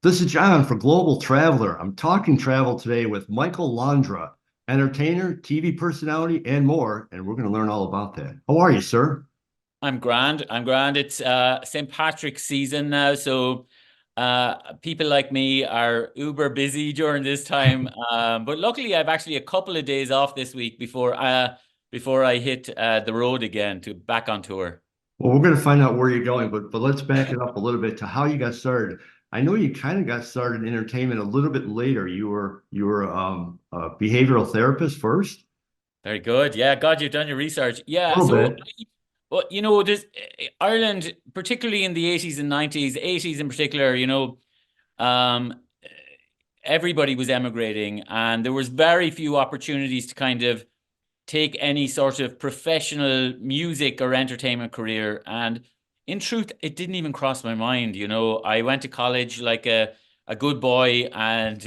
This is John for Global Traveler. I'm talking travel today with Michael Londra, entertainer, TV personality, and more. And we're going to learn all about that. How are you, sir? I'm grand. I'm grand. It's St. Patrick's season now, so people like me are uber busy during this time. But luckily, I've actually a couple of days off this week before I hit the road again to back on tour. Well, we're going to find out where you're going, but let's back it up a little bit to how you got started. I know you kind of got started in entertainment a little bit later. You were a behavioral therapist first, Very good. Yeah, God, you've done your research. a Yeah, little so bit. well, there's Ireland, particularly in the 80s and 90s, 80s in particular, um, everybody was emigrating, and there was very few opportunities to kind of take any sort of professional music or entertainment career. And in truth, it didn't even cross my mind. I went to college like a good boy and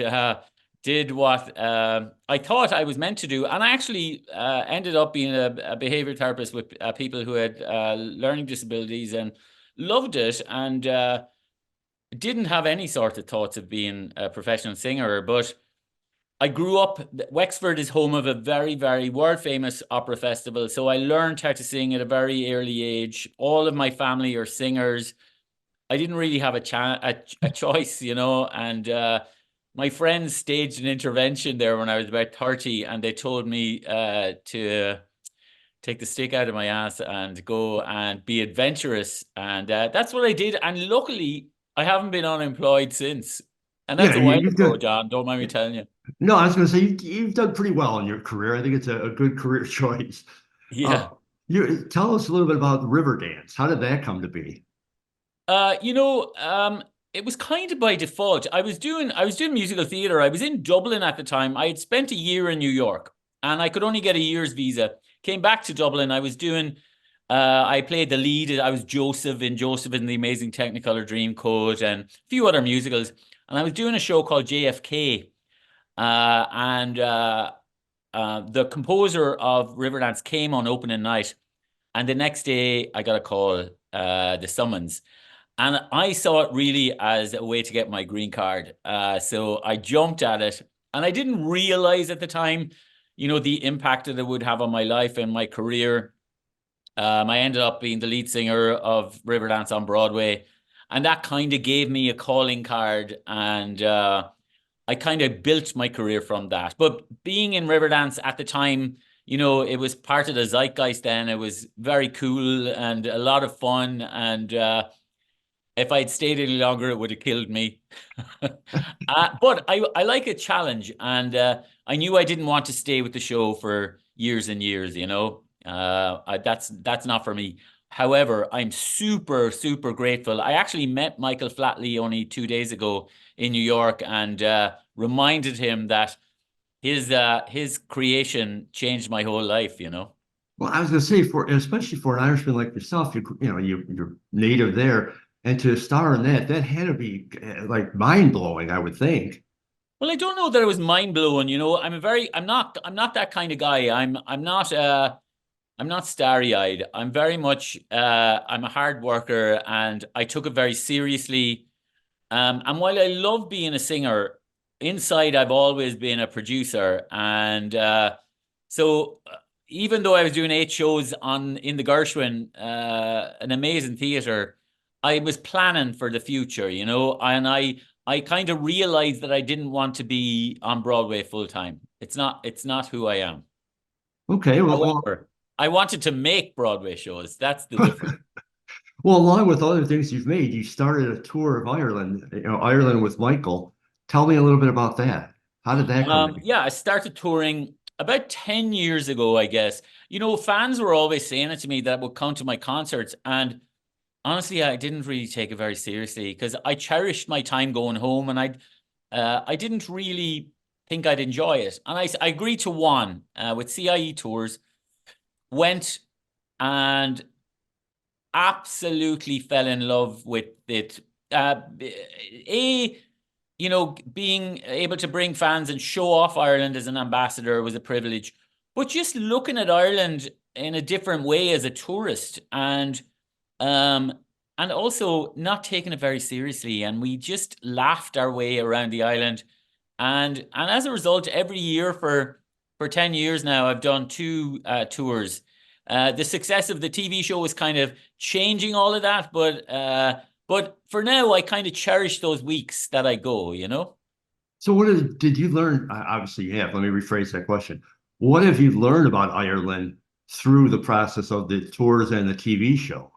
did what I thought I was meant to do. And I actually ended up being a behavior therapist with people who had learning disabilities and loved it. And didn't have any sort of thoughts of being a professional singer, but I grew up. Wexford is home of a very, very world famous opera festival. So I learned how to sing at a very early age. All of my family are singers. I didn't really have a choice, And my friends staged an intervention there when I was about 30, and they told me to take the stick out of my ass and go and be adventurous. And that's what I did. And luckily, I haven't been unemployed since. And Yeah, that's a while you've ago, done. John. Don't mind me telling you. No, I was going to say you've done pretty well in your career. I think it's a good career choice. Uh, Yeah. you tell us a little bit about Riverdance. How did that come to be? Uh, you know, um, it was kind of by default. I was doing musical theater. I was in Dublin at the time. I had spent a year in New York, and I could only get a year's visa. Came back to Dublin. I played the lead. I was Joseph in the Amazing Technicolor Dreamcoat and a few other musicals. And I was doing a show called JFK. And the composer of Riverdance came on opening night. And the next day, I got a call, the summons. And I saw it really as a way to get my green card. So I jumped at it. And I didn't realize at the time, the impact that it would have on my life and my career. I ended up being the lead singer of Riverdance on Broadway. And that kind of gave me a calling card. And I kind of built my career from that. But being in Riverdance at the time, it was part of the zeitgeist then. It was very cool and a lot of fun. And if I'd stayed any longer, it would have killed me. But I like a challenge, and I knew I didn't want to stay with the show for years and years. That's not for me. However, I'm super super grateful. I actually met Michael Flatley only 2 days ago in New York, and reminded him that his creation changed my whole life. Well, I was going to say, for especially for an Irishman like yourself, you're native there, and to star in that had to be like mind blowing, I would think. Well, I don't know that it was mind blowing. I'm not that kind of guy. I'm not starry eyed. I'm a hard worker, and I took it very seriously. And while I love being a singer, inside I've always been a producer. And so even though I was doing 8 shows on in the Gershwin, an amazing theater, I was planning for the future, and I kind of realized that I didn't want to be on Broadway full time. It's not who I am. Okay, However, I wanted to make Broadway shows. That's the difference. well, along with other things you've made, you started a tour of Ireland, Ireland with Michael. Tell me a little bit about that. How did that come to be? Yeah, I started touring about 10 years ago, I guess. Fans were always saying it to me that I would come to my concerts. And honestly, I didn't really take it very seriously because I cherished my time going home, and I didn't really think I'd enjoy it. And I agreed to one with CIE Tours, went and absolutely fell in love with it. Being able to bring fans and show off Ireland as an ambassador was a privilege, but just looking at Ireland in a different way as a tourist, and um, and also not taking it very seriously. And we just laughed our way around the island. And as a result, every year for 10 years now, I've done two tours. The success of the TV show is kind of changing all of that, but for now, I kind of cherish those weeks that I go, you know? So did you learn? Obviously, you have. Let me rephrase that question. What have you learned about Ireland through the process of the tours and the TV show?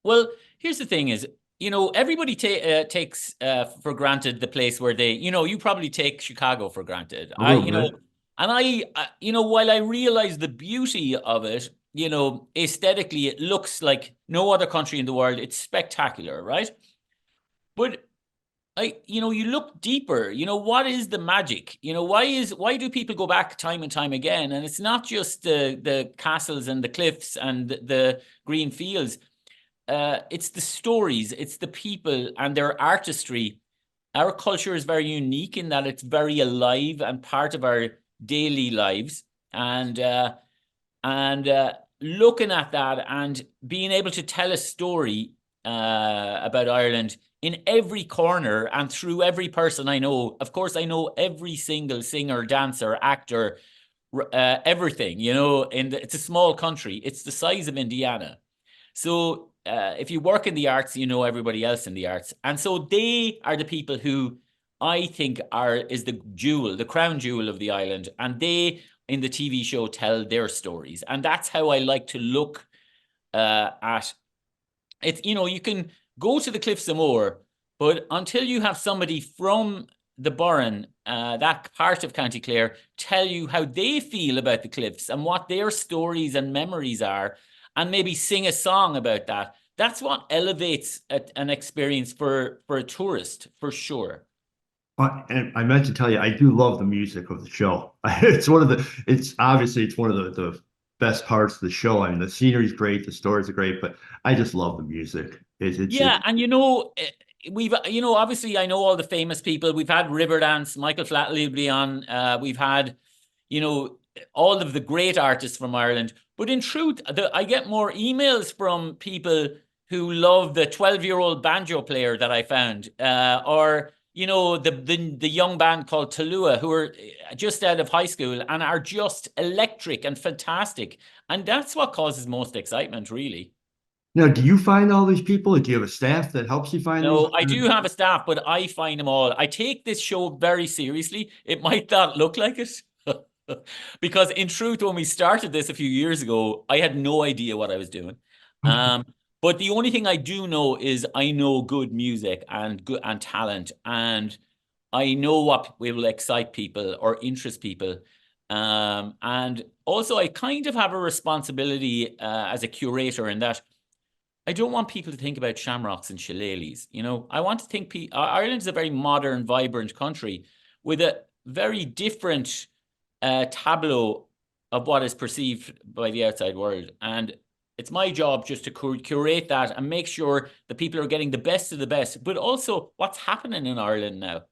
Well, here's the thing is, everybody takes for granted the place where you probably take Chicago for granted. A little bit. And while I realize the beauty of it, aesthetically, it looks like no other country in the world. It's spectacular, right? But you look deeper, what is the magic? Why do people go back time and time again? And it's not just the castles and the cliffs and the green fields. It's the stories, it's the people and their artistry. Our culture is very unique in that it's very alive and part of our daily lives. And looking at that and being able to tell a story about Ireland in every corner and through every person I know. Of course, I know every single singer, dancer, actor, everything. It's a small country. It's the size of Indiana. So if you work in the arts, you know everybody else in the arts. And so they are the people who I think is the crown jewel of the island. And they, in the TV show, tell their stories. And that's how I like to look at it. You can go to the Cliffs of Moher, but until you have somebody from the Burren, that part of County Clare, tell you how they feel about the cliffs and what their stories and memories are, and maybe sing a song about that. That's what elevates an experience for a tourist, for sure. And I meant to tell you, I do love the music of the show. It's obviously it's one of the best parts of the show. I mean, the scenery's great, the stories are great, but I just love the music. Yeah, and we've obviously I know all the famous people. We've had Riverdance, Michael Flatley will be on. We've had all of the great artists from Ireland. But in truth, I get more emails from people who love the 12-year-old banjo player that I found, or the young band called Talua, who are just out of high school and are just electric and fantastic. And that's what causes most excitement, really. Now, do you find all these people? Do you have a staff that helps you find these? No, I do have a staff, but I find them all. I take this show very seriously. It might not look like it. Because in truth, when we started this a few years ago, I had no idea what I was doing. But the only thing I do know is I know good music and talent, and I know what will excite people or interest people. And also, I kind of have a responsibility as a curator in that I don't want people to think about shamrocks and shillelaghs. I want to think Ireland is a very modern, vibrant country with a very different tableau of what is perceived by the outside world. And it's my job just to curate that and make sure that people are getting the best of the best, but also what's happening in Ireland now.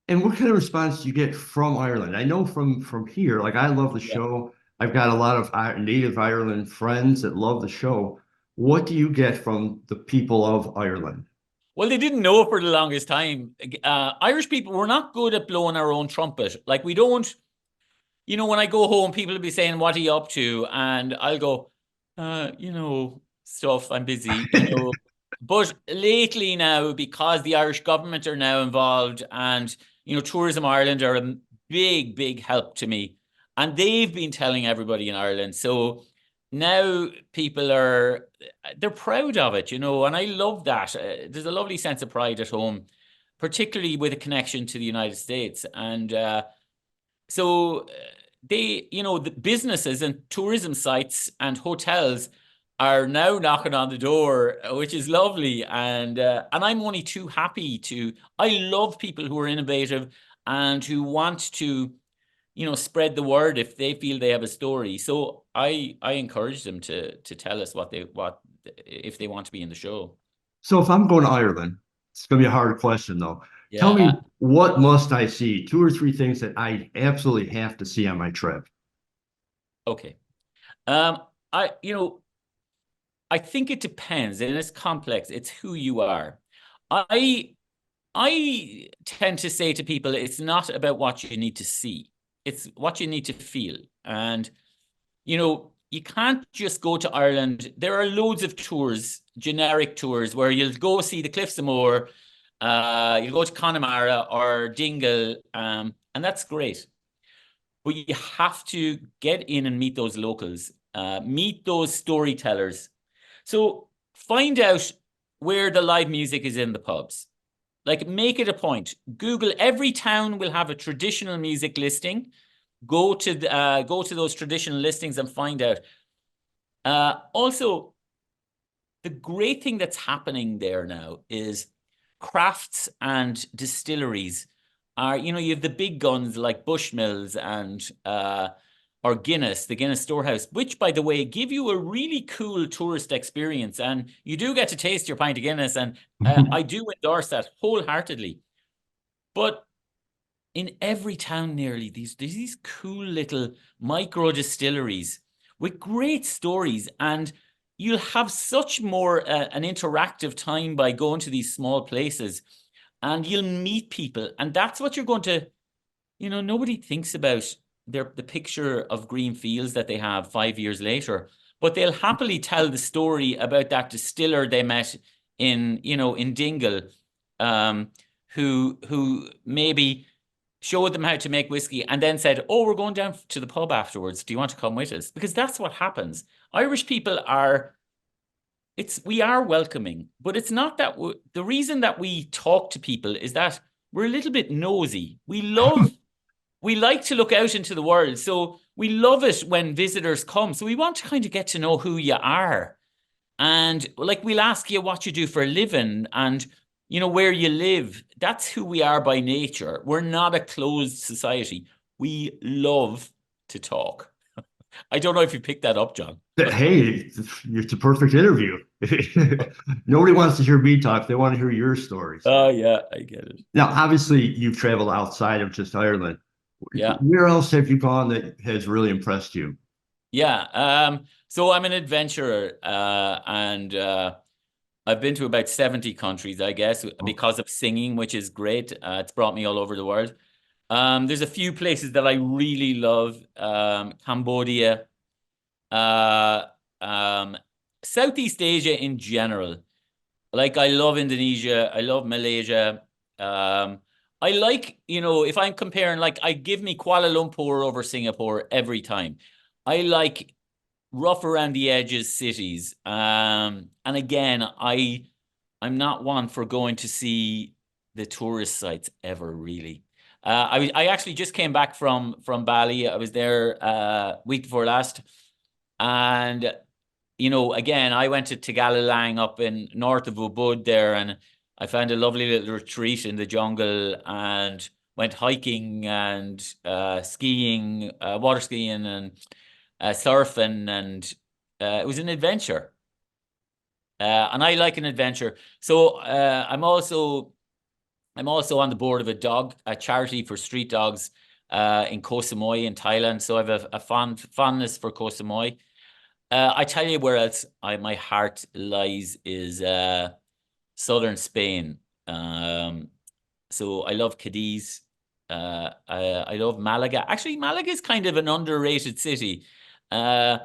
And what kind of response do you get from Ireland? I know from here, like I love the Yeah. show. I've got a lot of native Ireland friends that love the show. What do you get from the people of Ireland? Well, they didn't know for the longest time. Irish people, we're not good at blowing our own trumpet. Like we don't, when I go home, people will be saying, "What are you up to?" And I'll go, stuff, I'm busy, But lately now, because the Irish government are now involved and, Tourism Ireland are a big, big help to me. And they've been telling everybody in Ireland. So now they're proud of it, and I love that. There's a lovely sense of pride at home, particularly with a connection to the United States. And so the businesses and tourism sites and hotels are now knocking on the door, which is lovely. And I'm only too happy I love people who are innovative and who want to, spread the word if they feel they have a story. So I encourage them to tell us if they want to be in the show. So if I'm going to Ireland, it's going to be a hard question though. Tell Yeah. me, what must I see? Two or three things that I absolutely have to see on my trip. Okay. I I think it depends, and it's complex. It's who you are. I I tend to say to people, it's not about what you need to see. It's what you need to feel. And, you can't just go to Ireland. There are loads of tours, generic tours, where you'll go see the Cliffs of Moher, you'll go to Connemara or Dingle, and that's great. But you have to get in and meet those locals, meet those storytellers. So find out where the live music is in the pubs. Like, make it a point. Google, every town will have a traditional music listing. Go to those traditional listings and find out. Also, the great thing that's happening there now is crafts and distilleries are, you have the big guns like Bushmills and or Guinness, the Guinness Storehouse, which, by the way, give you a really cool tourist experience. And you do get to taste your pint of Guinness. And I do endorse that wholeheartedly. But in every town nearly, there's these cool little micro distilleries with great stories. And you'll have such more an interactive time by going to these small places, and you'll meet people. And that's what you're going to, nobody thinks about the picture of green fields that they have 5 years later, but they'll happily tell the story about that distiller they met in Dingle, who maybe showed them how to make whiskey and then said, "Oh, we're going down to the pub afterwards. Do you want to come with us?" Because that's what happens. Irish people we are welcoming, but it's not that the reason that we talk to people is that we're a little bit nosy. We like to look out into the world. So we love it when visitors come. So we want to kind of get to know who you are. And like, we'll ask you what you do for a living and, where you live. That's who we are by nature. We're not a closed society. We love to talk. I don't know if you picked that up, John. Hey, it's a perfect interview. Nobody wants to hear me talk. They want to hear your stories. Oh, yeah, I get it. Now, obviously, you've traveled outside of just Ireland. Yeah. Where else have you gone that has really impressed you? Yeah. So I'm an adventurer, and I've been to about 70 countries, I guess, Oh. because of singing, which is great. It's brought me all over the world. There's a few places that I really love. Cambodia, uh, um, Southeast Asia in general. Like, I love Indonesia. I love Malaysia. I like, if I'm comparing, like, I give me Kuala Lumpur over Singapore every time. I like rough around the edges cities. And again, I'm not one for going to see the tourist sites ever, really. I actually just came back from Bali. I was there week before last, and again, I went to Tagalalang up in north of Ubud there, and I found a lovely little retreat in the jungle and went hiking and skiing, water skiing and surfing, and it was an adventure. And I like an adventure. So I'm also on the board of a charity for street dogs in Koh Samui in Thailand. So I have a fondness for Koh Samui. I tell you where else my heart lies is southern Spain. So I love Cadiz. I love Malaga. Actually, Malaga is kind of an underrated city. Uh,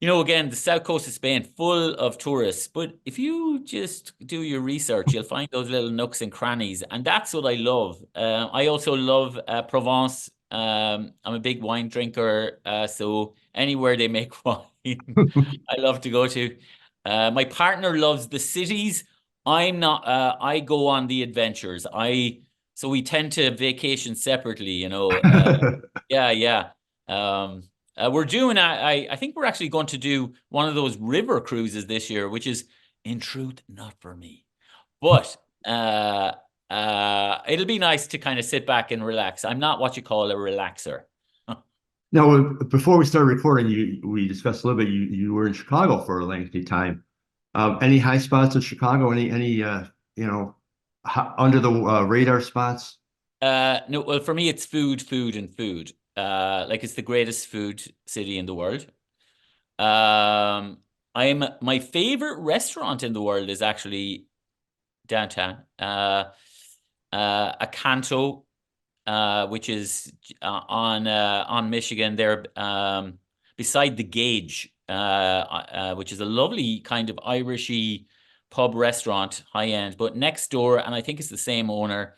again, the south coast of Spain, full of tourists. But if you just do your research, you'll find those little nooks and crannies, and that's what I love. I also love Provence. I'm a big wine drinker, so anywhere they make wine, I love to go to. My partner loves the cities. I'm not. I go on the adventures. So we tend to vacation separately. Yeah, yeah. We're doing. I think we're actually going to do one of those river cruises this year, which is, in truth, not for me. But it'll be nice to kind of sit back and relax. I'm not what you call a relaxer. Now, before we started recording, we discussed a little bit. You were in Chicago for a lengthy time. Any high spots in Chicago? Any under the radar spots? No, well, for me, it's food, food, and food. Like, it's the greatest food city in the world. Um, my favorite restaurant in the world is actually downtown. A Canto, which is on Michigan there, beside the Gauge, which is a lovely kind of Irishy pub restaurant, high end, but next door, and I think it's the same owner.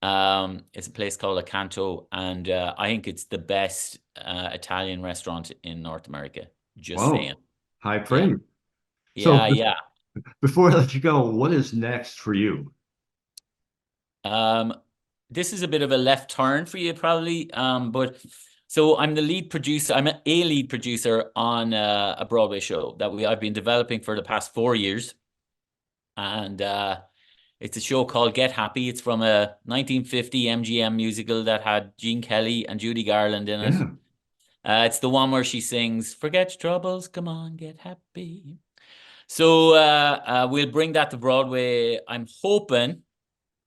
It's a place called Acanto, and I think it's the best Italian restaurant in North America. Just saying. Wow, high Yeah, praise. So yeah, yeah. before I let you go, what is next for you? Um, this is a bit of a left turn for you, probably. But so I'm the lead producer. I'm a lead producer on a Broadway show that I've been developing for the past 4 years, and it's a show called Get Happy. It's from a 1950 MGM musical that had Gene Kelly and Judy Garland in it. Yeah, It's the one where she sings, "Forget your troubles, come on, get happy." So we'll bring that to Broadway. I'm hoping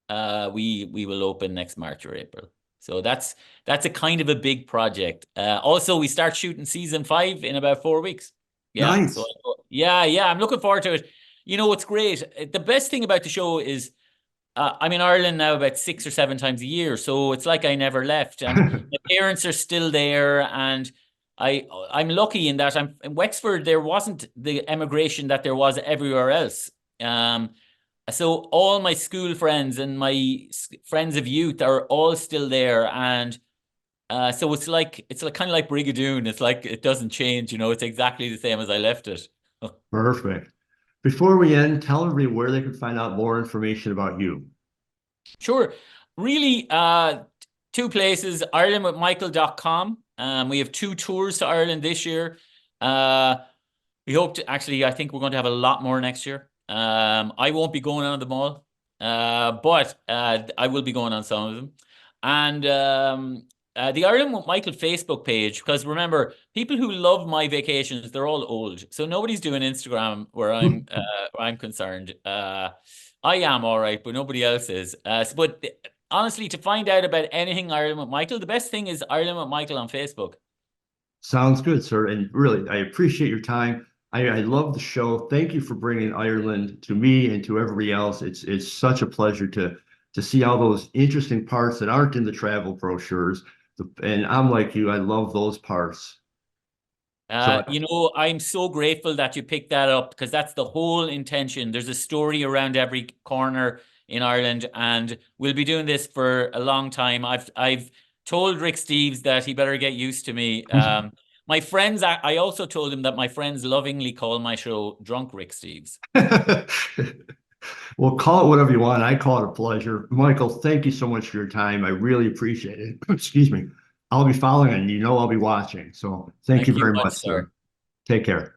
we will open next March or April. So that's a kind of a big project. Also, we start shooting season 5 in about 4 weeks. Yeah. So nice. yeah, I'm looking forward to it. You know what's great? The best thing about the show is I'm in Ireland now about 6 or 7 times a year, so it's like I never left, and my parents are still there, and I'm lucky in that I'm in Wexford. There wasn't the emigration that there was everywhere else. So all my school friends and my friends of youth are all still there, and so it's like kind of like Brigadoon. It's like it doesn't change, It's exactly the same as I left it. Perfect. Before we end, tell everybody where they can find out more information about you. Sure. Really, two places, irelandwithmichael.com. We have 2 tours to Ireland this year. We hope to actually, I think we're going to have a lot more next year. I won't be going on them all, but I will be going on some of them. And the Ireland with Michael Facebook page, because remember, people who love my vacations, they're all old. So nobody's doing Instagram where I'm concerned. I am all right, but nobody else is. But honestly, to find out about anything Ireland with Michael, the best thing is Ireland with Michael on Facebook. Sounds good, sir. And really, I appreciate your time. I love the show. Thank you for bringing Ireland to me and to everybody else. It's such a pleasure to see all those interesting parts that aren't in the travel brochures. And I'm like you, I love those parts. So I'm so grateful that you picked that up because that's the whole intention. There's a story around every corner in Ireland, and we'll be doing this for a long time. I've told Rick Steves that he better get used to me. My friends, I also told him that my friends lovingly call my show Drunk Rick Steves. well, call it whatever you want. I call it a pleasure. Michael, thank you so much for your time. I really appreciate it. Excuse me. I'll be following and I'll be watching. So thank you Thank you very much, much, sir. sir. Take care.